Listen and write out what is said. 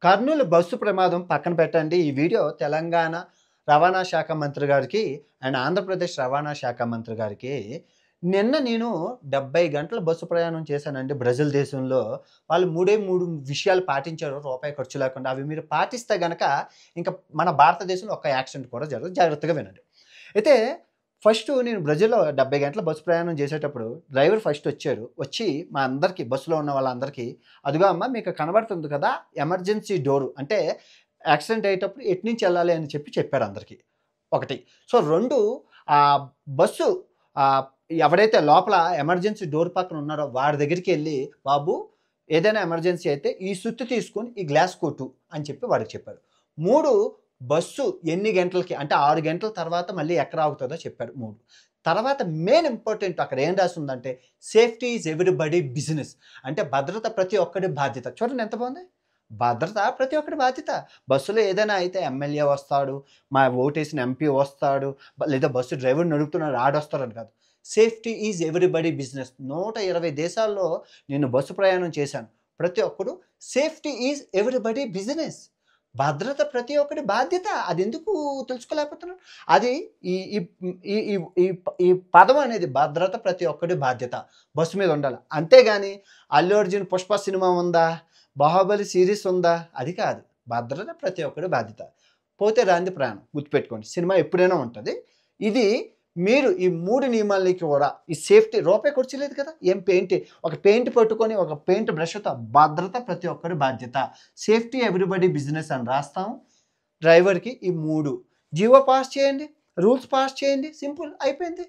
Kurnool bus ప్రమాదం పక్కన పెట్టండి. ఈ వీడియో తెలంగాణ రవాణా శాఖ మంత్రి గారికి అండ్ ఆంధ్రప్రదేశ్ రవాణా శాఖ మంత్రి గారికి నిన్న నేను 70 గంటలు బస్సు ప్రయాణం చేశానండి బ్రెజిల్ దేశంలో. వాళ్ళు 3 విషయాలు పాటించారు రూపాయి ఖర్చు లేకుండా. అవి మీరు పాటిస్తే గనక ఇంక మన భారతదేశంలో ఒక్క యాక్సిడెంట్ కూడా జరగదు. జాగ్రత్తగా వినండి. అయితే ఫస్టు నేను బ్రెజిల్‌లో 70 గంటల బస్సు ప్రయాణం చేసేటప్పుడు డ్రైవర్ ఫస్ట్ వచ్చాడు. వచ్చి మా అందరికీ బస్సులో ఉన్న వాళ్ళందరికీ, "అదిగో అమ్మ మీకు కనబడుతుంది కదా! ఎమర్జెన్సీ డోరు అంటే యాక్సిడెంట్ అయ్యేటప్పుడు ఎటునుంచి ఎళ్ళాలి" అని చెప్పారు అందరికీ. ఒకటి. సో 2 బస్సు ఆహ్, ఎవరైతే లోపల ఎమర్జెన్సీ డోర్ పక్కన ఉన్నారో వాడి దగ్గరికెళ్ళి, "బాబు ఏదైనా ఎమర్జెన్సీ అయితే ఈ సుత్తి తీసుకొని ఈ గ్లాస్ కొట్టు" అని చెప్పి వాడికి చెప్పారు. 3 బస్సు ఎన్ని గంటలకి అంటే 6 గంటల తర్వాత మళ్ళీ ఎక్కడ ఆగుతదో చెప్పారు 3. తర్వాత మెయిన్ ఇంపార్టెంట్ అక్కడ ఏం రాసుందంటే సేఫ్టీ ఈజ్ ఎవ్రీబడీ బిజినెస్. అంటే భద్రత ప్రతి ఒక్కడి బాధ్యత. చూడండి ఎంత బావుంది. భద్రత ప్రతి ఒక్కడి బాధ్యత. బస్సులో ఏదైనా అయితే ఎమ్మెల్యే వస్తాడు, మా ఓటేసిన ఎంపీ వస్తాడు, లేదా బస్సు డ్రైవర్ నడుపుతున్నాడు ఆడొస్తాడని కాదు. Safety is everybody business. 120 దేశాల్లో నేను బస్సు ప్రయాణం చేశాను. ప్రతి ఒక్కడు సేఫ్టీ ఈజ్ ఎవ్రీబడీ బిజినెస్. భద్రత ప్రతి ఒక్కడి బాధ్యత. అదెందుకు తెలుసుకోలేకపోతున్నారు? అది ఈ ఈ ఈ ఈ ఈ ఈ పదం అనేది భద్రత ప్రతి ఒక్కడి బాధ్యత. బస్సు మీద ఉండాలి. అంతేగాని 'అల్లు అర్జున్' 'పుష్ప' సినిమా ఉందా? 'బాహుబలి' సీరీస్ ఉందా? అది కాదు. భద్రత ప్రతి ఒక్కడి బాధ్యత. పోతే రాంది ప్రాణం. గుర్తుపెట్టుకోండి. సినిమా ఎప్పుడైనా ఉంటది. ఇది మీరు ఈ 3 నియమాలకి కూడా ఈ సేఫ్టీ రూపాయి ఖర్చు లేదు కదా! ఒక పెయింట్ పట్టుకొని ఒక పెయింట్ బ్రష్‌తో భద్రత ప్రతి ఒక్కడి బాధ్యత. సేఫ్టీ ఎవ్రీబడీ బిజినెస్ అని రాస్తాం. డ్రైవర్‌కి ఈ 3 జీవో పాస్ చేయండి. రూల్స్ పాస్ చేయండి. సింపుల్ అయిపోయింది.